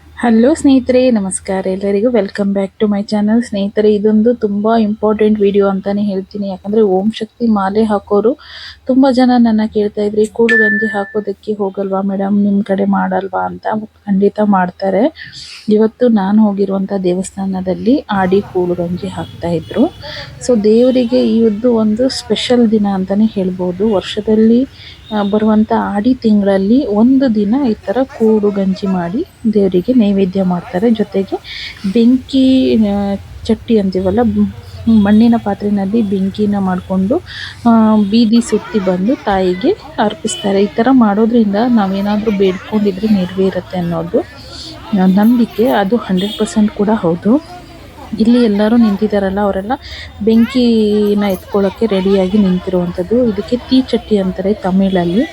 Hello ಸ್ನೇಹಿತರೆ, ನಮಸ್ಕಾರ. ಎಲ್ಲರಿಗೂ welcome back to my channel. ಸ್ನೇಹಿತರೆ, ಇದೊಂದು ತುಂಬ ಇಂಪಾರ್ಟೆಂಟ್ ವಿಡಿಯೋ ಅಂತಾನೆ ಹೇಳ್ತೀನಿ. ಯಾಕಂದರೆ ಓಂ ಶಕ್ತಿ ಮಾಲೆ ಹಾಕೋರು ತುಂಬ ಜನ ನನ್ನ ಕೇಳ್ತಾ ಇದ್ರಿ, ಕೂಡು ಗಂಜಿ ಹಾಕೋದಕ್ಕೆ ಹೋಗಲ್ವಾ ಮೇಡಮ್, ನಿಮ್ಮ ಕಡೆ ಮಾಡಲ್ವಾ ಅಂತ. ಖಂಡಿತ ಮಾಡ್ತಾರೆ. ಇವತ್ತು ನಾನು ಹೋಗಿರುವಂಥ ದೇವಸ್ಥಾನದಲ್ಲಿ ಆಡಿ ಕೂಡು ಗಂಜಿ ಹಾಕ್ತಾ ಇದ್ರು. ಸೊ ದೇವರಿಗೆ ಇದು ಒಂದು ಸ್ಪೆಷಲ್ ದಿನ ಅಂತಲೇ ಹೇಳ್ಬೋದು. ವರ್ಷದಲ್ಲಿ ಬರುವಂಥ ಆಡಿ ತಿಂಗಳಲ್ಲಿ ಒಂದು ದಿನ ಈ ಥರ ಕೂಡು ಗಂಜಿ ಮಾಡಿ ದೇವರಿಗೆ ನೈವೇದ್ಯ ಮಾಡ್ತಾರೆ. ಜೊತೆಗೆ ಬೆಂಕಿ ಚಟ್ಟಿ ಅಂತೀವಲ್ಲ, ಮಣ್ಣಿನ ಪಾತ್ರೆಯಲ್ಲಿ ಬೆಂಕಿನ ಮಾಡಿಕೊಂಡು ಬೀದಿ ಸುತ್ತಿ ಬಂದು ತಾಯಿಗೆ ಅರ್ಪಿಸ್ತಾರೆ. ಈ ಥರ ಮಾಡೋದ್ರಿಂದ ನಾವೇನಾದರೂ ಬೇಡ್ಕೊಂಡಿದ್ರೆ ನೆರವೇರುತ್ತೆ ಅನ್ನೋದು ನಂಬಿಕೆ. ಅದು 100% ಕೂಡ ಹೌದು. ಇಲ್ಲಿ ಎಲ್ಲರೂ ನಿಂತಿದ್ದಾರಲ್ಲ, ಅವರೆಲ್ಲ ಬೆಂಕಿನ ಎತ್ಕೊಳ್ಳೋಕ್ಕೆ ರೆಡಿಯಾಗಿ ನಿಂತಿರುವಂಥದ್ದು. ಇದಕ್ಕೆ ತೀಚಟ್ಟಿ ಅಂತಾರೆ ತಮಿಳಲ್ಲಿ.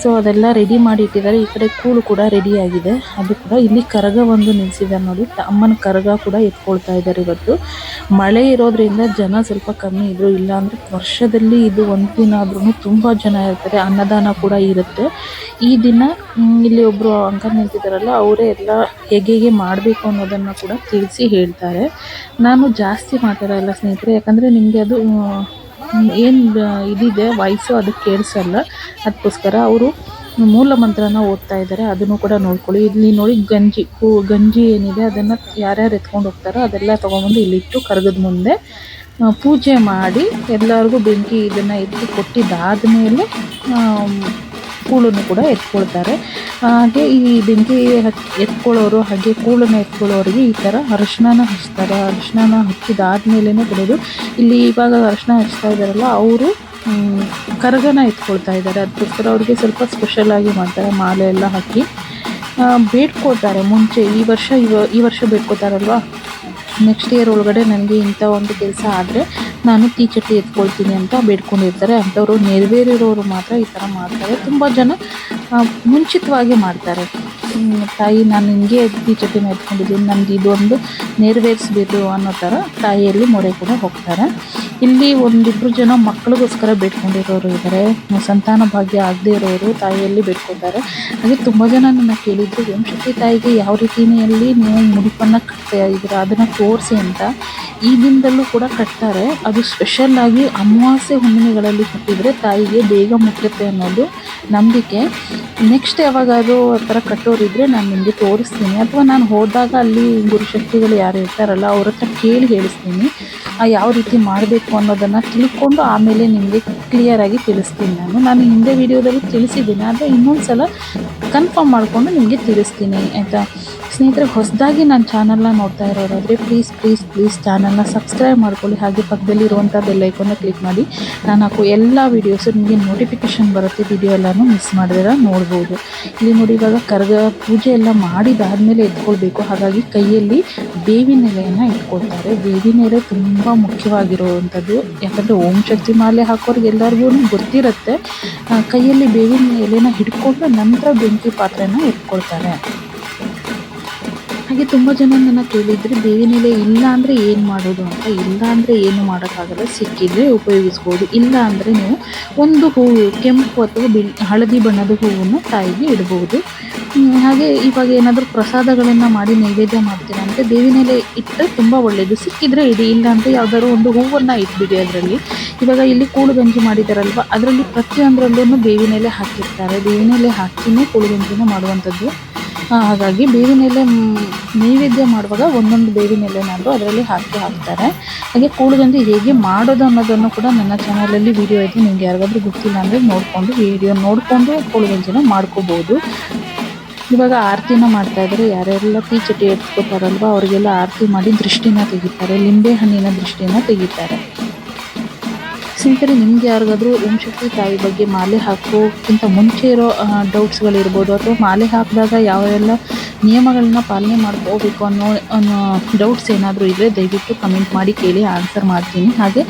ಸೊ ಅದೆಲ್ಲ ರೆಡಿ ಮಾಡಿ ಇಟ್ಟಿದ್ದಾರೆ. ಈ ಕಡೆ ಕೂಳು ಕೂಡ ರೆಡಿಯಾಗಿದೆ. ಅದು ಕೂಡ ಇಲ್ಲಿ ಕರಗ ಒಂದು ನಿಲ್ಲಿಸಿದ್ದಾರೆ ನೋಡಿ, ಅಮ್ಮನ ಕರಗ ಕೂಡ ಎತ್ಕೊಳ್ತಾ ಇದ್ದಾರೆ. ಇವತ್ತು ಮಳೆ ಇರೋದ್ರಿಂದ ಜನ ಸ್ವಲ್ಪ ಕಮ್ಮಿ ಇದ್ರು. ಇಲ್ಲಾಂದರೆ ವರ್ಷದಲ್ಲಿ ಇದು ಒಂದು ದಿನ ಆದ್ರೂ ತುಂಬ ಜನ ಇರ್ತಾರೆ. ಅನ್ನದಾನ ಕೂಡ ಇರುತ್ತೆ ಈ ದಿನ. ಇಲ್ಲಿ ಒಬ್ಬರು ಅಂಕಲ್ ನಿಂತಿದ್ದಾರಲ್ಲ, ಅವರೇ ಎಲ್ಲ ಹೇಗೆ ಮಾಡಬೇಕು ಅನ್ನೋದನ್ನು ಕೂಡ ತಿಳಿಸಿ ಹೇಳ್ತಾರೆ. ನಾನು ಜಾಸ್ತಿ ಮಾತಾಡಲ್ಲ ಸ್ನೇಹಿತರೆ, ಯಾಕಂದರೆ ನಿಮಗೆ ಅದು ಏನು ಇದಿದೆ ವಾಯ್ಸು ಅದು ಕೇಳಿಸಲ್ಲ. ಅದಕ್ಕೋಸ್ಕರ ಅವರು ಮೂಲ ಮಂತ್ರನ ಓದ್ತಾ ಇದ್ದಾರೆ, ಅದನ್ನು ಕೂಡ ನೋಡ್ಕೊಳ್ಳಿ. ಇಲ್ಲಿ ನೋಡಿ ಗಂಜಿ ಏನಿದೆ ಅದನ್ನು ಯಾರ್ಯಾರು ಎತ್ಕೊಂಡು ಹೋಗ್ತಾರೋ ಅದೆಲ್ಲ ತೊಗೊಂಬಂದು ಇಲ್ಲಿಟ್ಟು ಕರಗದ ಮುಂದೆ ಪೂಜೆ ಮಾಡಿ ಎಲ್ಲರಿಗೂ ಬೆಂಕಿ ಇದನ್ನು ಎತ್ತಿ ಕೊಟ್ಟಿದ್ದಾದಮೇಲೆ ಕೂಳನ್ನು ಕೂಡ ಎತ್ಕೊಳ್ತಾರೆ. ಹಾಗೆ ಈ ಬೆಂಕಿ ಎತ್ಕೊಳ್ಳೋರು ಹಾಗೆ ಕೂಳನ್ನು ಎತ್ಕೊಳ್ಳೋರಿಗೆ ಈ ಥರ ಅರಿಶಿನ ಹಚ್ತಾರೆ. ಅರಿಶಿನ ಹಚ್ಚಿದಾದ್ಮೇಲೆ ಬಿಡೋದು. ಇಲ್ಲಿ ಇವಾಗ ಅರಿಶಿನ ಹಚ್ತಾ ಇದ್ದಾರಲ್ಲ, ಅವರು ಕರಗನ ಎತ್ಕೊಳ್ತಾ ಇದ್ದಾರೆ. ಅದಕ್ಕೋಸ್ಕರ ಅವ್ರಿಗೆ ಸ್ವಲ್ಪ ಸ್ಪೆಷಲಾಗಿ ಮಾಡ್ತಾರೆ. ಮಾಲೆ ಎಲ್ಲ ಹಾಕಿ ಬೇಡ್ಕೊಳ್ತಾರೆ. ಮುಂಚೆ ಈ ವರ್ಷ ಬೇಡ್ಕೊತಾರಲ್ವ, ನೆಕ್ಸ್ಟ್ ಇಯರ್ ಒಳಗಡೆ ನನಗೆ ಇಂಥ ಒಂದು ಕೆಲಸ ಆದರೆ ನಾನು ತೀಚಟ್ಟಿ ಎತ್ಕೊಳ್ತೀನಿ ಅಂತ ಬೇಡ್ಕೊಂಡಿರ್ತಾರೆ. ಅಂಥವ್ರು ನೆರವೇರಿರೋರು ಮಾತ್ರ ಈ ಥರ ಮಾಡ್ತಾರೆ. ತುಂಬ ಜನ ಮುಂಚಿತವಾಗಿ ಮಾಡ್ತಾರೆ. ತಾಯಿ, ನಾನು ಹಿಂಗೆ ತೀಚಟ್ಟಿನ ಎತ್ಕೊಂಡಿದ್ದೀನಿ, ನನಗೆ ಇದೊಂದು ನೆರವೇರಿಸ್ಬೇಕು ಅನ್ನೋ ಥರ ತಾಯಿಯಲ್ಲಿ ಮೊರೆ ಕೂಡ ಹೋಗ್ತಾರೆ. ಇಲ್ಲಿ ಒಂದಿಬ್ಬರು ಜನ ಮಕ್ಕಳಿಗೋಸ್ಕರ ಬೇಡ್ಕೊಂಡಿರೋರು ಇದ್ದಾರೆ. ಸಂತಾನ ಭಾಗ್ಯ ಆಗದೇ ಇರೋರು ತಾಯಿಯಲ್ಲಿ ಬೇಡ್ಕೊತಾರೆ. ಹಾಗೆ ತುಂಬ ಜನ ನನ್ನ ಕೇಳಿದ್ರು, ಓಂ ಶಕ್ತಿ ತಾಯಿಗೆ ಯಾವ ರೀತಿಯಲ್ಲಿ ನೀವು ಮುಡಿಪನ್ನು ಕಟ್ತಾ ಇದ್ದೀರಾ, ಅದನ್ನು ತೋರಿಸಿ ಅಂತ. ಈ ದಿನದಲ್ಲೂ ಕೂಡ ಕಟ್ತಾರೆ. ಅದು ಸ್ಪೆಷಲ್ಲಾಗಿ ಅಮಾವಾಸ್ಯೆ ಹುಣ್ಣಿಮೆಗಳಲ್ಲಿ ಕಟ್ಟಿದರೆ ತಾಯಿಗೆ ಬೇಗ ಮುಟ್ಟುತ್ತೆ ಅನ್ನೋದು ನಂಬಿಕೆ. ನೆಕ್ಸ್ಟ್ ಯಾವಾಗಾದರೂ ಆ ಥರ ಕಟ್ಟೋರಿದ್ದರೆ ನಾನು ನಿಮಗೆ ತೋರಿಸ್ತೀನಿ, ಅಥವಾ ನಾನು ಹೋದಾಗ ಅಲ್ಲಿ ಗುರುಶಕ್ತಿಗಳು ಯಾರು ಇರ್ತಾರಲ್ಲ ಅವ್ರ ಹತ್ರ ಕೇಳಿ ಹೇಳಿಸ್ತೀನಿ. ಯಾವ ರೀತಿ ಮಾಡಬೇಕು ಅನ್ನೋದನ್ನು ತಿಳ್ಕೊಂಡು ಆಮೇಲೆ ನಿಮಗೆ ಕ್ಲಿಯರಾಗಿ ತಿಳಿಸ್ತೀನಿ. ನಾನು ಹಿಂದೆ ವಿಡಿಯೋದಲ್ಲಿ ತಿಳಿಸಿದ್ದೀನಿ, ಆದರೆ ಇನ್ನೊಂದು ಸಲ ಕನ್ಫರ್ಮ್ ಮಾಡಿಕೊಂಡು ನಿಮಗೆ ತಿಳಿಸ್ತೀನಿ, ಆಯಿತಾ ಸ್ನೇಹಿತರೆ. ಹೊಸದಾಗಿ ನನ್ನ ಚಾನಲ್ನ ನೋಡ್ತಾ ಇರೋರಾದರೆ ಪ್ಲೀಸ್ ಚಾನಲ್ನ ಸಬ್ಸ್ಕ್ರೈಬ್ ಮಾಡ್ಕೊಳ್ಳಿ. ಹಾಗೆ ಪಕ್ಕದಲ್ಲಿರುವಂಥ ಬೆಲ್ ಐಕಾನ್ನ ಕ್ಲಿಕ್ ಮಾಡಿ. ನಾನು ಹಾಕೋ ಎಲ್ಲ ವೀಡಿಯೋಸು ನಿಮಗೆ ನೋಟಿಫಿಕೇಷನ್ ಬರುತ್ತೆ. ವಿಡಿಯೋ ಎಲ್ಲನೂ ಮಿಸ್ ಮಾಡಿದ್ರೆ ನೋಡ್ಬೋದು. ಇಲ್ಲಿ ನೋಡಿ, ಇವಾಗ ಕರಗ ಪೂಜೆ ಎಲ್ಲ ಮಾಡಿದಾದ್ಮೇಲೆ ಎತ್ಕೊಳ್ಬೇಕು. ಹಾಗಾಗಿ ಕೈಯಲ್ಲಿ ಬೇವಿನ ಎಲೆಯನ್ನು ಇಟ್ಕೊಳ್ತಾರೆ. ಬೇವಿನ ಎಲೆ ತುಂಬ ಮುಖ್ಯವಾಗಿರುವಂಥದ್ದು. ಯಾಕಂದರೆ ಓಂ ಶಕ್ತಿ ಮಾಲೆ ಹಾಕೋರಿಗೆ ಎಲ್ಲರಿಗೂ ಗೊತ್ತಿರುತ್ತೆ. ಕೈಯಲ್ಲಿ ಬೇವಿನ ಎಲೆನ ಹಿಡ್ಕೊಂಡು ನಂತರ ಬೆಂಕಿ ಪಾತ್ರೆನ ಎತ್ಕೊಳ್ತಾರೆ. ಹಾಗೆ ತುಂಬ ಜನ ನನ್ನ ಕೇಳಿದರೆ, ಬೇವಿನ ಎಲೆ ಇಲ್ಲ ಅಂದರೆ ಏನು ಮಾಡೋದು ಅಂತ. ಇಲ್ಲ ಅಂದರೆ ಏನು ಮಾಡೋಕ್ಕಾಗಲ್ಲ, ಸಿಕ್ಕಿದರೆ ಉಪಯೋಗಿಸ್ಬೋದು. ಇಲ್ಲ ಅಂದರೆ ನೀವು ಒಂದು ಹೂವು, ಕೆಂಪು ಅಥವಾ ಹಳದಿ ಬಣ್ಣದ ಹೂವನ್ನು ತಾಯಿಗೆ ಇಡ್ಬೋದು. ಹಾಗೆ ಇವಾಗ ಏನಾದರೂ ಪ್ರಸಾದಗಳನ್ನು ಮಾಡಿ ನೈವೇದ್ಯ ಮಾಡ್ತೀರಾ ಅಂದರೆ ಬೇವಿನ ಎಲೆ ಇಟ್ಟರೆ ತುಂಬ ಒಳ್ಳೆಯದು. ಸಿಕ್ಕಿದರೆ ಇಡಿ, ಇಲ್ಲ ಅಂದರೆ ಯಾವುದಾದ್ರು ಒಂದು ಹೂವನ್ನು ಇಟ್ಬಿಡಿ ಅದರಲ್ಲಿ. ಇವಾಗ ಇಲ್ಲಿ ಕೂಳು ಗಂಜಿ ಮಾಡಿದ್ದಾರಲ್ವ, ಅದರಲ್ಲಿ ಪ್ರತಿಯೊಂದರಲ್ಲೂ ಬೇವಿನ ಎಲೆ ಹಾಕಿರ್ತಾರೆ. ಬೇವಿನ ಎಲೆ ಹಾಕಿನೇ ಕೂಳು ಗಂಜಿನ ಮಾಡುವಂಥದ್ದು. ಹಾಗಾಗಿ ಬೇವಿನ ಎಲೆ ನೈವೇದ್ಯ ಮಾಡುವಾಗ ಒಂದೊಂದು ಬೇವಿನ ಎಲೆನಾದರೂ ಅದರಲ್ಲಿ ಹಾಕ್ತಾರೆ. ಹಾಗೆ ಕೂಳು ಗಂಜಿ ಹೇಗೆ ಮಾಡೋದು ಅನ್ನೋದನ್ನು ಕೂಡ ನನ್ನ ಚಾನಲಲ್ಲಿ ವಿಡಿಯೋ ಇದೆ. ನಿಮ್ಗೆ ಯಾರಿಗಾದ್ರೂ ಗೊತ್ತಿಲ್ಲ ಅಂದರೆ ನೋಡಿಕೊಂಡು ಕೂಳು ಗಂಜಿನ ಮಾಡ್ಕೋಬೋದು. ಇವಾಗ ಆರತಿನ ಮಾಡ್ತಾಯಿದ್ದಾರೆ. ಯಾರೆಲ್ಲ ತೀಚಟ್ಟಿ ಎತ್ಕೋತಾರಲ್ವ ಅವರಿಗೆಲ್ಲ ಆರತಿ ಮಾಡಿ ದೃಷ್ಟಿನ ತೆಗಿತಾರೆ, ಲಿಂಬೆ ಹಣ್ಣಿನ ದೃಷ್ಟಿನ ತೆಗಿತಾರೆ. ಸ್ನೇಹಿತರೆ, ನಿಮ್ಗೆ ಯಾರಿಗಾದ್ರೂ ಓಂ ಶಕ್ತಿ ತಾಯಿ ಬಗ್ಗೆ ಮಾಲೆ ಹಾಕೋಕ್ಕಿಂತ ಮುಂಚೆ ಇರೋ ಡೌಟ್ಸ್ಗಳಿರ್ಬೋದು, ಅಥವಾ ಮಾಲೆ ಹಾಕಿದಾಗ ಯಾವೆಲ್ಲ ನಿಯಮಗಳನ್ನ ಪಾಲನೆ ಮಾಡ್ಕೋಬೇಕು ಅನ್ನೋ ಡೌಟ್ಸ್ ಏನಾದರೂ ಇದ್ದರೆ ದಯವಿಟ್ಟು ಕಮೆಂಟ್ ಮಾಡಿ ಕೇಳಿ, ಆನ್ಸರ್ ಮಾಡ್ತೀನಿ. ಹಾಗೆ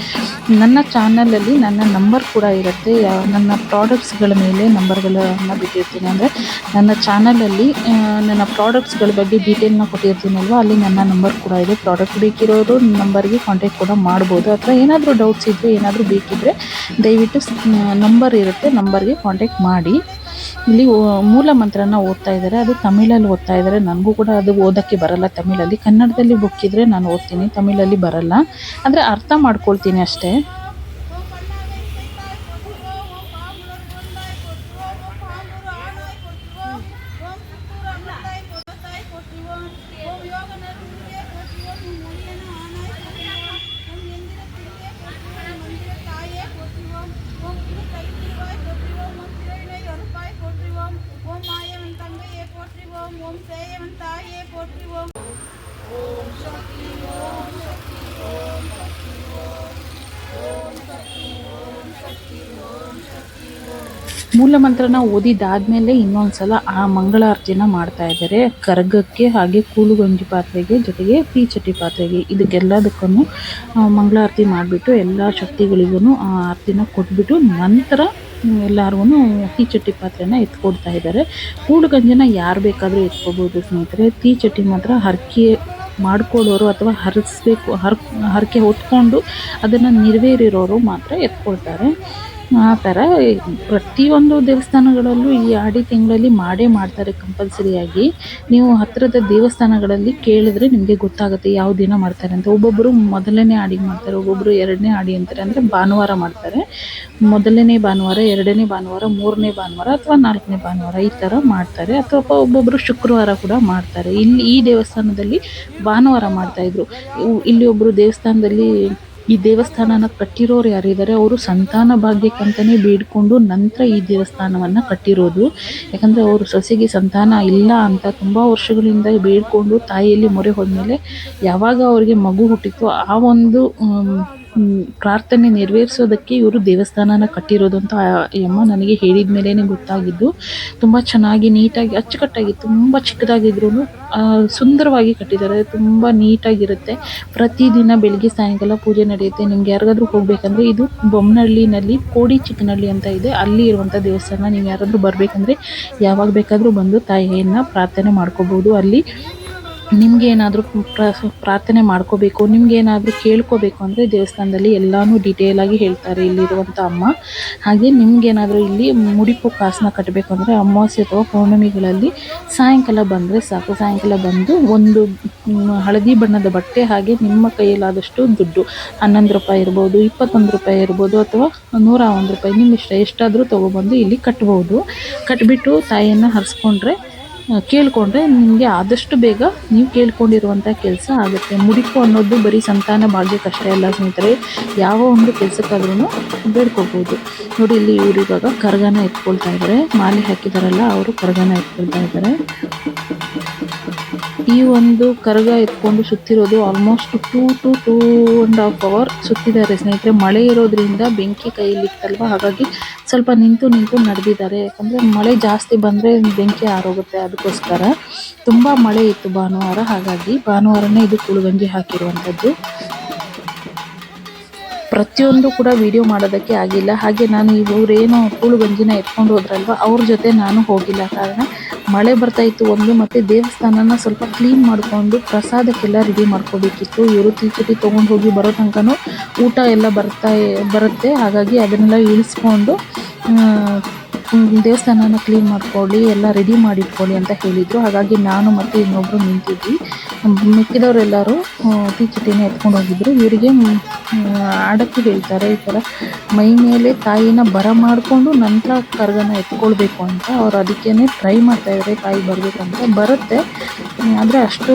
ನನ್ನ ಚಾನಲಲ್ಲಿ ನನ್ನ ನಂಬರ್ ಕೂಡ ಇರುತ್ತೆ. ನನ್ನ ಪ್ರಾಡಕ್ಟ್ಸ್ಗಳ ಮೇಲೆ ನಂಬರ್ಗಳನ್ನು ಬಿಟ್ಟಿರ್ತೀನಿ. ಅಂದರೆ ನನ್ನ ಚಾನಲಲ್ಲಿ ನನ್ನ ಪ್ರಾಡಕ್ಟ್ಸ್ಗಳ ಬಗ್ಗೆ ಡೀಟೇಲ್ನ ಕೊಟ್ಟಿರ್ತೀನಲ್ವ, ಅಲ್ಲಿ ನನ್ನ ನಂಬರ್ ಕೂಡ ಇದೆ. ಪ್ರಾಡಕ್ಟ್ ಬೇಕಿರೋರು ನಂಬರ್ಗೆ ಕಾಂಟ್ಯಾಕ್ಟ್ ಕೂಡ ಮಾಡ್ಬೋದು. ಅಥವಾ ಏನಾದರೂ ಡೌಟ್ಸ್ ಇದ್ದರೆ, ಏನಾದರೂ ಬೇಕಿದ್ದರೆ ದಯವಿಟ್ಟು ನಂಬರ್ ಇರುತ್ತೆ, ನಂಬರ್ಗೆ ಕಾಂಟ್ಯಾಕ್ಟ್ ಮಾಡಿ. ಇಲ್ಲಿ ಮೂಲ ಮಂತ್ರನ ಓದ್ತಾ ಇದ್ದಾರೆ. ಅದು ತಮಿಳಲ್ಲಿ ಓದ್ತಾ ಇದ್ದಾರೆ. ನನಗೂ ಕೂಡ ಅದು ಓದೋಕ್ಕೆ ಬರಲ್ಲ ತಮಿಳಲ್ಲಿ. ಕನ್ನಡದಲ್ಲಿ ಬುಕ್ ಇದ್ದರೆ ನಾನು ಓದ್ತೀನಿ, ತಮಿಳಲ್ಲಿ ಬರಲ್ಲ. ಅಂದರೆ ಅರ್ಥ ಮಾಡ್ಕೊಳ್ತೀನಿ ಅಷ್ಟೇ. ಮೂಲ ಮಂತ್ರನ ಓದಿದಾದ್ಮೇಲೆ ಇನ್ನೊಂದ್ಸಲ ಆ ಮಂಗಳಾರತಿನ ಮಾಡ್ತಾ ಇದ್ದಾರೆ. ಕರ್ಗಕ್ಕೆ ಹಾಗೆ ಕೂಳುಗಂಜಿ ಪಾತ್ರೆಗೆ ಜೊತೆಗೆ ತೀಚಟಿ ಪಾತ್ರೆಗೆ ಇದಕ್ಕೆಲ್ಲದಕ್ಕೂ ಮಂಗಳಾರತಿ ಮಾಡಿಬಿಟ್ಟು ಎಲ್ಲ ಶಕ್ತಿಗಳಿಗೂ ಆ ಆರತಿನ ಕೊಟ್ಬಿಟ್ಟು ನಂತರ ಎಲ್ಲರಿಗೂ ತೀಚಟಿ ಪಾತ್ರೆನ ಎತ್ಕೊಡ್ತಾ ಇದ್ದಾರೆ. ಕೂಳುಗಂಜಿನ ಯಾರು ಬೇಕಾದರೂ ಎತ್ಕೋಬೋದು ಸ್ನೇಹಿತರೆ. ತೀಚಟಿ ಮಾತ್ರ ಹರಕೆ ಮಾಡ್ಕೊಳ್ಳೋರು ಅಥವಾ ಹರಕೆ ಹೊತ್ಕೊಂಡು ಅದನ್ನು ನೆರವೇರಿರೋರು ಮಾತ್ರ ಎತ್ಕೊಳ್ತಾರೆ. ಆ ಥರ ಪ್ರತಿಯೊಂದು ದೇವಸ್ಥಾನಗಳಲ್ಲೂ ಈ ಆಡಿ ತಿಂಗಳಲ್ಲಿ ಮಾಡೇ ಮಾಡ್ತಾರೆ ಕಂಪಲ್ಸರಿಯಾಗಿ. ನೀವು ಹತ್ತಿರದ ದೇವಸ್ಥಾನಗಳಲ್ಲಿ ಕೇಳಿದ್ರೆ ನಿಮಗೆ ಗೊತ್ತಾಗುತ್ತೆ ಯಾವ ದಿನ ಮಾಡ್ತಾರೆ ಅಂತ. ಒಬ್ಬೊಬ್ಬರು ಮೊದಲನೇ ಆಡಿಗೆ ಮಾಡ್ತಾರೆ, ಒಬ್ಬೊಬ್ಬರು ಎರಡನೇ ಆಡಿ ಅಂತಾರೆ. ಅಂದರೆ ಭಾನುವಾರ ಮಾಡ್ತಾರೆ. ಮೊದಲನೇ ಭಾನುವಾರ, ಎರಡನೇ ಭಾನುವಾರ, ಮೂರನೇ ಭಾನುವಾರ ಅಥವಾ ನಾಲ್ಕನೇ ಭಾನುವಾರ ಈ ಥರ ಮಾಡ್ತಾರೆ. ಅಥವಾ ಒಬ್ಬೊಬ್ಬರು ಶುಕ್ರವಾರ ಕೂಡ ಮಾಡ್ತಾರೆ. ಇಲ್ಲಿ ಈ ದೇವಸ್ಥಾನದಲ್ಲಿ ಭಾನುವಾರ ಮಾಡ್ತಾಯಿದ್ರು. ಇಲ್ಲಿ ಒಬ್ಬರು ದೇವಸ್ಥಾನದಲ್ಲಿ ಈ ದೇವಸ್ಥಾನನ ಕಟ್ಟಿರೋರು ಯಾರಿದ್ದಾರೆ ಅವರು ಸಂತಾನ ಭಾಗ್ಯಕ್ಕಂತಲೇ ಬೇಡಿಕೊಂಡು ನಂತರ ಈ ದೇವಸ್ಥಾನವನ್ನು ಕಟ್ಟಿರೋದು. ಯಾಕಂದರೆ ಅವರು ಸೊಸೆಗೆ ಸಂತಾನ ಇಲ್ಲ ಅಂತ ತುಂಬ ವರ್ಷಗಳಿಂದ ಬೇಡಿಕೊಂಡು ತಾಯಿಯಲ್ಲಿ ಮೊರೆ ಹೋದ್ಮೇಲೆ ಯಾವಾಗ ಅವರಿಗೆ ಮಗು ಹುಟ್ಟಿತ್ತು ಆ ಒಂದು ಪ್ರಾರ್ಥನೆ ನೆರವೇರಿಸೋದಕ್ಕೆ ಇವರು ದೇವಸ್ಥಾನನ ಕಟ್ಟಿರೋದು ಅಂತ ಈ ಅಮ್ಮ ನನಗೆ ಹೇಳಿದ ಮೇಲೇ ಗೊತ್ತಾಗಿದ್ದು. ತುಂಬ ಚೆನ್ನಾಗಿ ನೀಟಾಗಿ ಅಚ್ಚುಕಟ್ಟಾಗಿ ತುಂಬ ಚಿಕ್ಕದಾಗಿದ್ರೂ ಸುಂದರವಾಗಿ ಕಟ್ಟಿದ್ದಾರೆ. ತುಂಬ ನೀಟಾಗಿರುತ್ತೆ. ಪ್ರತಿದಿನ ಬೆಳಗ್ಗೆ ಸಾಯಂಕಾಲ ಪೂಜೆ ನಡೆಯುತ್ತೆ. ನಿಮ್ಗೆ ಯಾರಿಗಾದ್ರೂ ಹೋಗಬೇಕಂದ್ರೆ ಇದು ಬೊಮ್ಮನಹಳ್ಳಿನಲ್ಲಿ ಕೋಡಿ ಚಿಕ್ಕನಹಳ್ಳಿ ಅಂತ ಇದೆ, ಅಲ್ಲಿ ಇರುವಂಥ ದೇವಸ್ಥಾನ. ನೀವು ಯಾರಾದರೂ ಬರಬೇಕಂದ್ರೆ ಯಾವಾಗ ಬೇಕಾದರೂ ಬಂದು ತಾಯಿಯನ್ನು ಪ್ರಾರ್ಥನೆ ಮಾಡ್ಕೋಬೋದು. ಅಲ್ಲಿ ನಿಮ್ಗೆ ಏನಾದರೂ ಪ್ರಾರ್ಥನೆ ಮಾಡ್ಕೋಬೇಕು, ನಿಮ್ಗೆ ಏನಾದರೂ ಕೇಳ್ಕೋಬೇಕು ಅಂದರೆ ದೇವಸ್ಥಾನದಲ್ಲಿ ಎಲ್ಲನೂ ಡೀಟೇಲಾಗಿ ಹೇಳ್ತಾರೆ ಇಲ್ಲಿರುವಂಥ ಅಮ್ಮ. ಹಾಗೆ ನಿಮ್ಗೇನಾದರೂ ಇಲ್ಲಿ ಮುಡಿಪು ಕಾಸನ್ನ ಕಟ್ಟಬೇಕು ಅಂದರೆ ಅಮಾವಾಸ್ಯೆ ಅಥವಾ ಪೌರ್ಣಮಿಗಳಲ್ಲಿ ಸಾಯಂಕಾಲ ಬಂದರೆ ಸಾಕು. ಸಾಯಂಕಾಲ ಬಂದು ಒಂದು ಹಳದಿ ಬಣ್ಣದ ಬಟ್ಟೆ ಹಾಗೆ ನಿಮ್ಮ ಕೈಯಲ್ಲಾದಷ್ಟು ದುಡ್ಡು 11 ರೂಪಾಯಿ ಇರ್ಬೋದು, 21 ರೂಪಾಯಿ ಇರ್ಬೋದು ಅಥವಾ 101 ರೂಪಾಯಿ ನಿಮ್ಮ ಇಷ್ಟ ಎಷ್ಟಾದರೂ ತೊಗೊಬಂದು ಇಲ್ಲಿ ಕಟ್ಬೋದು. ಕಟ್ಬಿಟ್ಟು ತಾಯಿಯನ್ನು ಹರಿಸ್ಕೊಂಡ್ರೆ ಕೇಳಿಕೊಂಡ್ರೆ ನಿಮಗೆ ಆದಷ್ಟು ಬೇಗ ನೀವು ಕೇಳ್ಕೊಂಡಿರುವಂಥ ಕೆಲಸ ಆಗುತ್ತೆ. ಮುಡಿಪು ಅನ್ನೋದು ಬರೀ ಸಂತಾನ ಭಾಗ್ಯಕ್ಕಷ್ಟೇ ಅಲ್ಲ ಸ್ನೇಹಿತರೆ, ಯಾವ ಒಂದು ಕೆಲಸಕ್ಕಾದ್ರೂ ಬೇಡ್ಕೋಬೋದು. ನೋಡಿ ಇಲ್ಲಿ ಇವರು ಇವಾಗ ಕರಗನ ಎತ್ಕೊಳ್ತಾ ಇದ್ದಾರೆ. ಮಾಲೆ ಹಾಕಿದಾರಲ್ಲ ಅವರು ಕರಗನ ಎತ್ಕೊಳ್ತಾ ಇದ್ದಾರೆ. ಈ ಒಂದು ಕರಗ ಎತ್ಕೊಂಡು ಸುತ್ತಿರೋದು ಆಲ್ಮೋಸ್ಟ್ 2 to 2.5 hour ಸುತ್ತಿದ್ದಾರೆ ಸ್ನೇಹಿತರೆ. ಮಳೆ ಇರೋದ್ರಿಂದ ಬೆಂಕಿ ಕೈಯಲ್ಲಿತ್ತಲ್ವ, ಹಾಗಾಗಿ ಸ್ವಲ್ಪ ನಿಂತು ನಡೆದಿದ್ದಾರೆ. ಯಾಕಂದರೆ ಮಳೆ ಜಾಸ್ತಿ ಬಂದರೆ ಬೆಂಕಿ ಆರೋಗುತ್ತೆ, ಅದಕ್ಕೋಸ್ಕರ. ತುಂಬ ಮಳೆ ಇತ್ತು ಭಾನುವಾರ, ಹಾಗಾಗಿ ಭಾನುವಾರನೇ ಇದು ಕೂಳುಗಂಜಿ ಹಾಕಿರುವಂಥದ್ದು. ಪ್ರತಿಯೊಂದು ಕೂಡ ವಿಡಿಯೋ ಮಾಡೋದಕ್ಕೆ ಆಗಿಲ್ಲ. ಹಾಗೆ ನಾನು ಇವರೇನು ಕೂಳುಗಂಜಿನ ಎತ್ಕೊಂಡು ಹೋದ್ರಲ್ವ ಅವ್ರ ಜೊತೆ ನಾನು ಹೋಗಿಲ್ಲ. ಕಾರಣ ಮಳೆ ಬರ್ತಾ ಇತ್ತು ಒಂದು, ಮತ್ತು ದೇವಸ್ಥಾನನ ಸ್ವಲ್ಪ ಕ್ಲೀನ್ ಮಾಡಿಕೊಂಡು ಪ್ರಸಾದಕ್ಕೆಲ್ಲ ರೆಡಿ ಮಾಡ್ಕೋಬೇಕಿತ್ತು. ಇವರು ತೀಚಟಿ ತೊಗೊಂಡು ಹೋಗಿ ಬರೋ ತನಕನೂ ಊಟ ಎಲ್ಲ ಬರುತ್ತೆ. ಹಾಗಾಗಿ ಅದನ್ನೆಲ್ಲ ಇಳಿಸ್ಕೊಂಡು ದೇವಸ್ಥಾನನ ಕ್ಲೀನ್ ಮಾಡ್ಕೊಳ್ಳಿ, ಎಲ್ಲ ರೆಡಿ ಮಾಡಿಟ್ಕೊಳ್ಳಿ ಅಂತ ಹೇಳಿದರು. ಹಾಗಾಗಿ ನಾನು ಮತ್ತು ಇನ್ನೊಬ್ಬರು ನಿಂತಿದ್ವಿ. ಮಿಕ್ಕಿದವರೆಲ್ಲರೂ ತೀಚಟಿನ ಎತ್ಕೊಂಡು ಹೋಗಿದ್ರು. ಇವರಿಗೆ ಆಡಕ್ಕೆ ಹೇಳ್ತಾರೆ ಈ ಥರ ಮೈ ಮೇಲೆ ತಾಯಿನ ಬರ ಮಾಡಿಕೊಂಡು ನಂತರ ಕರಗನ ಎತ್ಕೊಳ್ಬೇಕು ಅಂತ. ಅವ್ರು ಅದಕ್ಕೇ ಟ್ರೈ ಮಾಡ್ತಾಯಿದ್ದಾರೆ ತಾಯಿ ಬರಬೇಕಂತ. ಬರುತ್ತೆ, ಆದರೆ ಅಷ್ಟು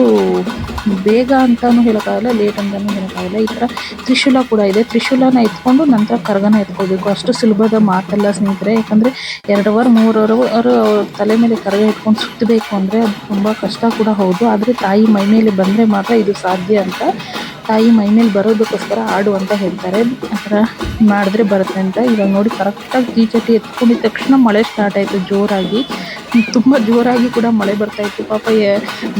ಬೇಗ ಅಂತಲೂ ಹೇಳೋಕ್ಕಾಗಲ್ಲ, ಲೇಟ್ ಅಂತಲೂ ಹೇಳೋಕ್ಕಾಗಲ್ಲ. ಈ ಥರ ತ್ರಿಶೂಲ ಕೂಡ ಇದೆ. ತ್ರಿಶೂಲನ ಎತ್ಕೊಂಡು ನಂತರ ಕರಗನ ಎತ್ಕೊಳ್ಬೇಕು. ಅಷ್ಟು ಸುಲಭದ ಮಾತಲ್ಲ ಸ್ನೇಹಿತರೆ. ಯಾಕಂದರೆ 2 ಅವರ್ 3 ಅವರ್ ತಲೆ ಮೇಲೆ ಕರಗ ಎತ್ಕೊಂಡು ಸುತ್ತಬೇಕು ಅಂದರೆ ಅದು ತುಂಬ ಕಷ್ಟ ಕೂಡ ಹೌದು. ಆದರೆ ತಾಯಿ ಮೈ ಮೇಲೆ ಬಂದರೆ ಮಾತ್ರ ಇದು ಸಾಧ್ಯ ಅಂತ. ತಾಯಿ ಮೈ ಮೇಲೆ ಬರೋದಕ್ಕೋಸ್ಕರ ಆಡು ಅಂತ ಹೇಳ್ತಾರೆ. ಆ ಥರ ಮಾಡಿದ್ರೆ ಬರುತ್ತೆ ಅಂತ. ಇವಾಗ ನೋಡಿ ಕರೆಕ್ಟಾಗಿ ತೀಚಟಿ ಎತ್ಕೊಂಡಿದ್ದ ತಕ್ಷಣ ಮಳೆ ಸ್ಟಾರ್ಟ್ ಆಯಿತು ಜೋರಾಗಿ. ತುಂಬ ಜೋರಾಗಿ ಕೂಡ ಮಳೆ ಬರ್ತಾಯಿತ್ತು. ಪಾಪ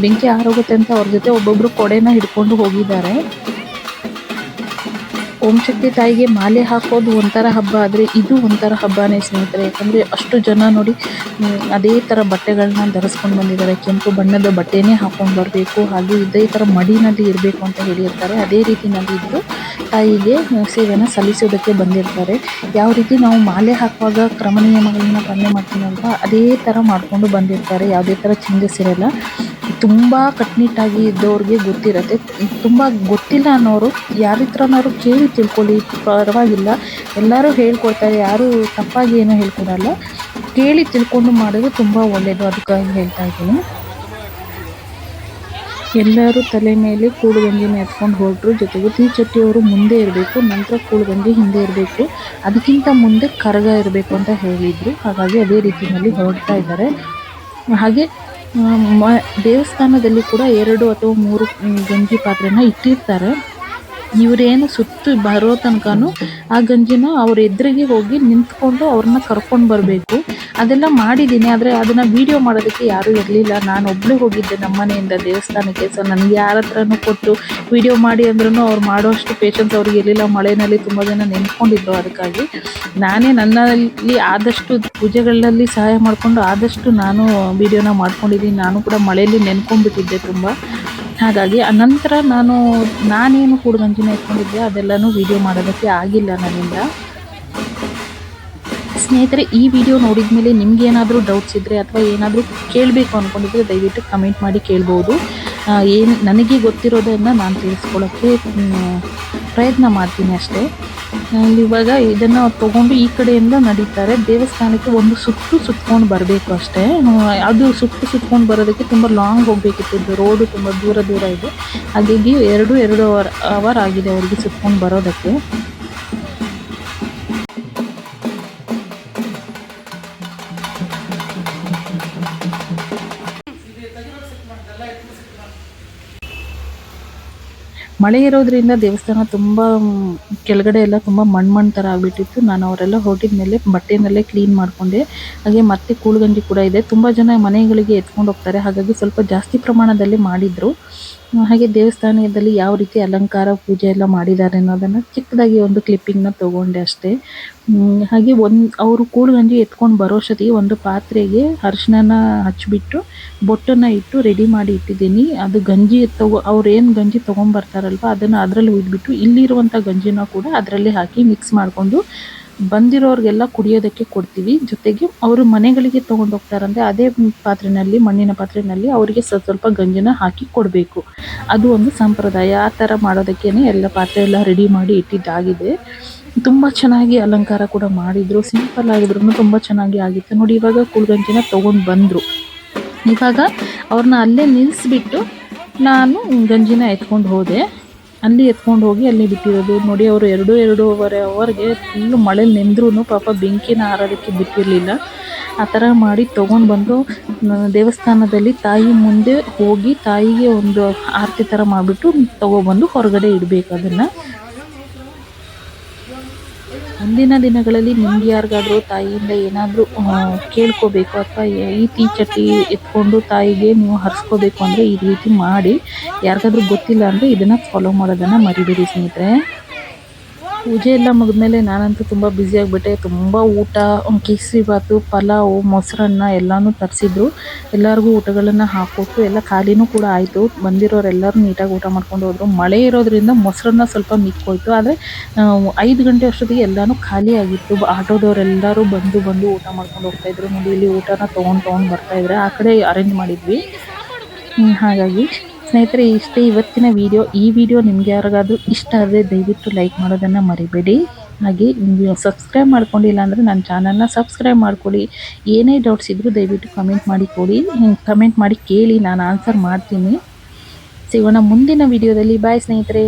ಬೆಂಕಿ ಆರೋಗುತ್ತೆ ಅಂತ ಅವ್ರ ಜೊತೆ ಒಬ್ಬೊಬ್ಬರು ಕೊಡೆನ ಹಿಡ್ಕೊಂಡು ಹೋಗಿದ್ದಾರೆ. ಓಂ ಶಕ್ತಿ ತಾಯಿಗೆ ಮಾಲೆ ಹಾಕೋದು ಒಂಥರ ಹಬ್ಬ ಆದರೆ ಇದು ಒಂಥರ ಹಬ್ಬನೇ ಸ್ನೇಹಿತರೆ. ಯಾಕಂದರೆ ಅಷ್ಟು ಜನ ನೋಡಿ ಅದೇ ಥರ ಬಟ್ಟೆಗಳನ್ನ ಧರಿಸ್ಕೊಂಡು ಬಂದಿದ್ದಾರೆ. ಕೆಂಪು ಬಣ್ಣದ ಬಟ್ಟೆನೇ ಹಾಕೊಂಡು ಬರಬೇಕು, ಹಾಗೆ ಇದೇ ಥರ ಮಡಿನಲ್ಲಿ ಇರಬೇಕು ಅಂತ ಹೇಳಿರ್ತಾರೆ. ಅದೇ ರೀತಿನಲ್ಲಿ ಇದ್ದು ತಾಯಿಗೆ ಸೇವೆಯನ್ನು ಸಲ್ಲಿಸೋದಕ್ಕೆ ಬಂದಿರ್ತಾರೆ. ಯಾವ ರೀತಿ ನಾವು ಮಾಲೆ ಹಾಕುವಾಗ ಕ್ರಮ ನಿಯಮಗಳನ್ನ ಪಾಲನೆ ಮಾಡ್ತೀನಲ್ವ, ಅದೇ ಥರ ಮಾಡಿಕೊಂಡು ಬಂದಿರ್ತಾರೆ. ಯಾವುದೇ ಥರ ಚೇಂಜಸ್ ಇರಲ್ಲ. ತುಂಬ ಕಟ್ಟುನಿಟ್ಟಾಗಿ ಇದ್ದವ್ರಿಗೆ ಗೊತ್ತಿರುತ್ತೆ. ತುಂಬ ಗೊತ್ತಿಲ್ಲ ಅನ್ನೋರು ಯಾರ ಹತ್ರನಾದ್ರು ಕೇಳಿ ತಿಳ್ಕೊಳ್ಳಿ, ಪರವಾಗಿಲ್ಲ. ಎಲ್ಲರೂ ಹೇಳ್ಕೊಡ್ತಾರೆ, ಯಾರೂ ತಪ್ಪಾಗಿ ಏನೂ ಹೇಳ್ಕೊಡಲ್ಲ. ಕೇಳಿ ತಿಳ್ಕೊಂಡು ಮಾಡೋದು ತುಂಬ ಒಳ್ಳೆಯದು, ಅದಕ್ಕಾಗಿ ಹೇಳ್ತಾ ಇದ್ದೀನಿ. ಎಲ್ಲರೂ ತಲೆ ಮೇಲೆ ಕೂಡುಗಂಜಿನ ಎತ್ಕೊಂಡು ಹೊರಟರು. ಜೊತೆಗೆ ತೀಚಟ್ಟಿಯವರು ಮುಂದೆ ಇರಬೇಕು, ನಂತರ ಕೂಡುಗಂಜಿ ಹಿಂದೆ ಇರಬೇಕು, ಅದಕ್ಕಿಂತ ಮುಂದೆ ಕರಗ ಇರಬೇಕು ಅಂತ ಹೇಳಿದರು. ಹಾಗಾಗಿ ಅದೇ ರೀತಿಯಲ್ಲಿ ಹೊರಡ್ತಾ ಇದ್ದಾರೆ. ಹಾಗೆ ದೇವಸ್ಥಾನದಲ್ಲಿ ಕೂಡ 2 ಅಥವಾ 3 ಗಂಜಿ ಪಾತ್ರೆನ ಇಟ್ಟಿರ್ತಾರೆ. ಇವರೇನು ಸುತ್ತು ಬರೋ ತನಕನೂ ಆ ಗಂಜಿನ ಅವ್ರ ಎದುರಿಗೆ ಹೋಗಿ ನಿಂತ್ಕೊಂಡು ಅವ್ರನ್ನ ಕರ್ಕೊಂಡು ಬರಬೇಕು. ಅದೆಲ್ಲ ಮಾಡಿದ್ದೀನಿ, ಆದರೆ ಅದನ್ನು ವೀಡಿಯೋ ಮಾಡೋದಕ್ಕೆ ಯಾರೂ ಇರಲಿಲ್ಲ. ನಾನು ಒಬ್ಬಳೇ ಹೋಗಿದ್ದೆ ನಮ್ಮ ಮನೆಯಿಂದ ದೇವಸ್ಥಾನಕ್ಕೆ. ಸೊ ನನಗೆ ಯಾರ ಹತ್ರನೂ ಕೊಟ್ಟು ವೀಡಿಯೋ ಮಾಡಿ ಅಂದ್ರೂ ಅವ್ರು ಮಾಡೋಷ್ಟು ಪೇಷನ್ಸ್ ಅವ್ರಿಗೆ ಇರಲಿಲ್ಲ. ಮಳೆಯಲ್ಲಿ ತುಂಬ ಜನ ನೆನ್ಕೊಂಡಿದ್ರು. ಅದಕ್ಕಾಗಿ ನಾನೇ ನನ್ನಲ್ಲಿ ಆದಷ್ಟು ಪೂಜೆಗಳಲ್ಲಿ ಸಹಾಯ ಮಾಡಿಕೊಂಡು ಆದಷ್ಟು ನಾನು ವೀಡಿಯೋನ ಮಾಡ್ಕೊಂಡಿದ್ದೀನಿ. ನಾನು ಕೂಡ ಮಳೆಯಲ್ಲಿ ನೆನ್ಕೊಂಡ್ಬಿಟ್ಟಿದ್ದೆ ತುಂಬ. ಹಾಗಾಗಿ ಅನಂತರ ನಾನೇನು ಕೂಡುಗಂಜಿನ ಎತ್ಕೊಂಡಿದ್ದೆ ಅದೆಲ್ಲನೂ ವೀಡಿಯೋ ಮಾಡೋದಕ್ಕೆ ಆಗಿಲ್ಲ ನನ್ನಿಂದ. ಸ್ನೇಹಿತರೆ, ಈ ವಿಡಿಯೋ ನೋಡಿದ ಮೇಲೆ ನಿಮಗೇನಾದರೂ ಡೌಟ್ಸ್ ಇದ್ದರೆ ಅಥವಾ ಏನಾದರೂ ಕೇಳಬೇಕು ಅಂದ್ಕೊಂಡಿದ್ರೆ ದಯವಿಟ್ಟು ಕಮೆಂಟ್ ಮಾಡಿ ಕೇಳ್ಬೋದು. ನನಗೆ ಗೊತ್ತಿರೋದನ್ನು ನಾನು ತಿಳಿಸ್ಕೊಳ್ಳೋಕ್ಕೆ ಪ್ರಯತ್ನ ಮಾಡ್ತೀನಿ ಅಷ್ಟೇ. ಇವಾಗ ಇದನ್ನು ತೊಗೊಂಡು ಈ ಕಡೆಯಿಂದ ನಡೀತಾರೆ. ದೇವಸ್ಥಾನಕ್ಕೆ ಒಂದು ಸುತ್ಕೊಂಡು ಬರಬೇಕು ಅಷ್ಟೇ. ಅದು ಸುತ್ಕೊಂಡು ಬರೋದಕ್ಕೆ ತುಂಬ ಲಾಂಗ್ ಹೋಗಬೇಕಿತ್ತು. ರೋಡು ತುಂಬ ದೂರ ಇದೆ. ಹಾಗಾಗಿ 2 ಅವರ್ ಆಗಿದೆ ಅವರಿಗೆ ಸುತ್ಕೊಂಡು ಬರೋದಕ್ಕೆ. ಮಳೆ ಇರೋದ್ರಿಂದ ದೇವಸ್ಥಾನ ತುಂಬ ಕೆಳಗಡೆ ಎಲ್ಲ ತುಂಬ ಮಣ್ಣು ಥರ ಆಗಿಬಿಟ್ಟಿತ್ತು. ನಾನು ಅವರೆಲ್ಲ ಹೊರಟಿದ ಮೇಲೆ ಬಟ್ಟೆನಲ್ಲೇ ಕ್ಲೀನ್ ಮಾಡಿಕೊಂಡೆ. ಹಾಗೆ ಮತ್ತೆ ಕೂಳುಗಂಜಿ ಕೂಡ ಇದೆ. ತುಂಬ ಜನ ಮನೆಗಳಿಗೆ ಎತ್ಕೊಂಡು ಹೋಗ್ತಾರೆ, ಹಾಗಾಗಿ ಸ್ವಲ್ಪ ಜಾಸ್ತಿ ಪ್ರಮಾಣದಲ್ಲಿ ಮಾಡಿದರು. ಹಾಗೆ ದೇವಸ್ಥಾನದಲ್ಲಿ ಯಾವ ರೀತಿ ಅಲಂಕಾರ ಪೂಜೆ ಎಲ್ಲ ಮಾಡಿದ್ದಾರೆ ಅನ್ನೋದನ್ನು ಚಿಕ್ಕದಾಗಿ ಒಂದು ಕ್ಲಿಪ್ಪಿಂಗ್ನ ತೊಗೊಂಡೆ ಅಷ್ಟೇ. ಹಾಗೆ ಅವರು ಕೂಳುಗಂಜಿ ಎತ್ಕೊಂಡು ಬರೋಷ್ಟೊತ್ತಿಗೆ ಒಂದು ಪಾತ್ರೆಗೆ ಅರಿಶಿನ ಹಚ್ಚಿಬಿಟ್ಟು ಬೊಟ್ಟನ್ನು ಇಟ್ಟು ರೆಡಿ ಮಾಡಿ ಇಟ್ಟಿದ್ದೀನಿ. ಅದು ಗಂಜಿ ಅವ್ರೇನು ಗಂಜಿ ತೊಗೊಂಬರ್ತಾರಲ್ವ ಅದನ್ನು ಅದರಲ್ಲಿ ಹುಯ್ದುಬಿಟ್ಟು ಇಲ್ಲಿರುವಂಥ ಗಂಜಿನ ಕೂಡ ಅದರಲ್ಲಿ ಹಾಕಿ ಮಿಕ್ಸ್ ಮಾಡಿಕೊಂಡು ಬಂದಿರೋರಿಗೆಲ್ಲ ಕುಡಿಯೋದಕ್ಕೆ ಕೊಡ್ತೀವಿ. ಜೊತೆಗೆ ಅವರು ಮನೆಗಳಿಗೆ ತೊಗೊಂಡು ಹೋಗ್ತಾರಂದರೆ ಅದೇ ಪಾತ್ರೆಯಲ್ಲಿ, ಮಣ್ಣಿನ ಪಾತ್ರೆಯಲ್ಲಿ ಅವರಿಗೆ ಸ್ವಲ್ಪ ಗಂಜಿನ ಹಾಕಿ ಕೊಡಬೇಕು. ಅದು ಒಂದು ಸಂಪ್ರದಾಯ. ಆ ಥರ ಮಾಡೋದಕ್ಕೇ ಎಲ್ಲ ಪಾತ್ರೆ ಎಲ್ಲ ರೆಡಿ ಮಾಡಿ ಇಟ್ಟಿದ್ದಾಗಿದೆ. ತುಂಬ ಚೆನ್ನಾಗಿ ಅಲಂಕಾರ ಕೂಡ ಮಾಡಿದರು. ಸಿಂಪಲ್ ಆಗಿದ್ರು ತುಂಬ ಚೆನ್ನಾಗಿ ಆಗಿತ್ತು ನೋಡಿ. ಇವಾಗ ಕೂಳುಗಂಜಿನ ತೊಗೊಂಡು ಬಂದರು. ಇವಾಗ ಅವ್ರನ್ನ ಅಲ್ಲೇ ನಿಲ್ಲಿಸ್ಬಿಟ್ಟು ನಾನು ಗಂಜಿನ ಎತ್ಕೊಂಡು ಹೋದೆ. ಅಲ್ಲಿ ಎತ್ಕೊಂಡು ಹೋಗಿ ಅಲ್ಲಿ ಬಿಟ್ಟಿರೋದು ನೋಡಿ. ಅವರು 2-2.5 ಅವರ್ಗೆ ಫುಲ್ಲು ಮಳೇಲಿ ನೆಂದ್ರೂ ಪಾಪ ಬೆಂಕಿನ ಆರೋದಕ್ಕೆ ಬಿಟ್ಟಿರಲಿಲ್ಲ. ಆ ಥರ ಮಾಡಿ ತೊಗೊಂಡು ಬಂದು ದೇವಸ್ಥಾನದಲ್ಲಿ ತಾಯಿ ಮುಂದೆ ಹೋಗಿ ತಾಯಿಗೆ ಒಂದು ಆರತಿ ಥರ ಮಾಡಿಬಿಟ್ಟು ತೊಗೊಬಂದು ಹೊರಗಡೆ ಇಡಬೇಕು. ಅದನ್ನು ಮುಂದಿನ ದಿನಗಳಲ್ಲಿ ನಿಮ್ಗೆ ಯಾರಿಗಾದರೂ ತಾಯಿಯಿಂದ ಏನಾದರೂ ಕೇಳ್ಕೋಬೇಕು ಅಥವಾ ಈ ತೀಚಟ್ಟಿ ಎತ್ಕೊಂಡು ತಾಯಿಗೆ ನೀವು ಹರಿಸ್ಕೋಬೇಕು ಅಂದರೆ ಈ ರೀತಿ ಮಾಡಿ. ಯಾರಿಗಾದ್ರೂ ಗೊತ್ತಿಲ್ಲ ಅಂದರೆ ಇದನ್ನು ಫಾಲೋ ಮಾಡೋದನ್ನು ಮರಿಬೇಡಿ ಸ್ನೇಹಿತರೆ. ಪೂಜೆ ಎಲ್ಲ ಮುಗಿದ್ಮೇಲೆ ನಾನಂತೂ ತುಂಬ ಬ್ಯುಸಿಯಾಗಿಬಿಟ್ಟೆ. ತುಂಬ ಊಟ, ಕೇಸರಿ ಬಾತು, ಪಲಾವು, ಮೊಸರನ್ನ ಎಲ್ಲನೂ ತರಿಸಿದ್ರು. ಎಲ್ಲರಿಗೂ ಊಟಗಳನ್ನು ಹಾಕ್ಕೊಟ್ಟು ಎಲ್ಲ ಖಾಲಿನೂ ಕೂಡ ಆಯಿತು. ಬಂದಿರೋರೆಲ್ಲರೂ ನೀಟಾಗಿ ಊಟ ಮಾಡ್ಕೊಂಡು ಹೋದರು. ಮಳೆ ಇರೋದ್ರಿಂದ ಮೊಸರನ್ನ ಸ್ವಲ್ಪ ಮಿಕ್ಕೋಯ್ತು. ಆದರೆ 5 ಗಂಟೆ ಅಷ್ಟೊತ್ತಿಗೆ ಎಲ್ಲನೂ ಖಾಲಿ ಆಗಿತ್ತು. ಆಟೋದವರೆಲ್ಲರೂ ಬಂದು ಊಟ ಮಾಡ್ಕೊಂಡು ಹೋಗ್ತಾಯಿದ್ರು ನೋಡಿ. ಇಲ್ಲಿ ಊಟನ ತೊಗೊಂಡು ಬರ್ತಾಯಿದ್ರೆ ಆ ಕಡೆ ಅರೇಂಜ್ ಮಾಡಿದ್ವಿ. ಹಾಗಾಗಿ ಸ್ನೇಹಿತರೆ, ಇಷ್ಟೇ ಇವತ್ತಿನ ವಿಡಿಯೋ. ಈ ವಿಡಿಯೋ ನಿಮ್ಗೆ ಯಾರಿಗಾದ್ರೂ ಇಷ್ಟ ಆದರೆ ದಯವಿಟ್ಟು ಲೈಕ್ ಮಾಡೋದನ್ನು ಮರಿಬೇಡಿ. ಹಾಗೆ ನೀವು ಸಬ್ಸ್ಕ್ರೈಬ್ ಮಾಡ್ಕೊಂಡಿಲ್ಲ ಅಂದರೆ ನನ್ನ ಚಾನಲ್ನ ಸಬ್ಸ್ಕ್ರೈಬ್ ಮಾಡ್ಕೊಳ್ಳಿ. ಏನೇ ಡೌಟ್ಸ್ ಇದ್ದರೂ ದಯವಿಟ್ಟು ಕಮೆಂಟ್ ಮಾಡಿ ಕೇಳಿ, ನಾನು ಆನ್ಸರ್ ಮಾಡ್ತೀನಿ. ಸಿಗೋಣ ಮುಂದಿನ ವಿಡಿಯೋದಲ್ಲಿ. ಬಾಯ್ ಸ್ನೇಹಿತರೆ.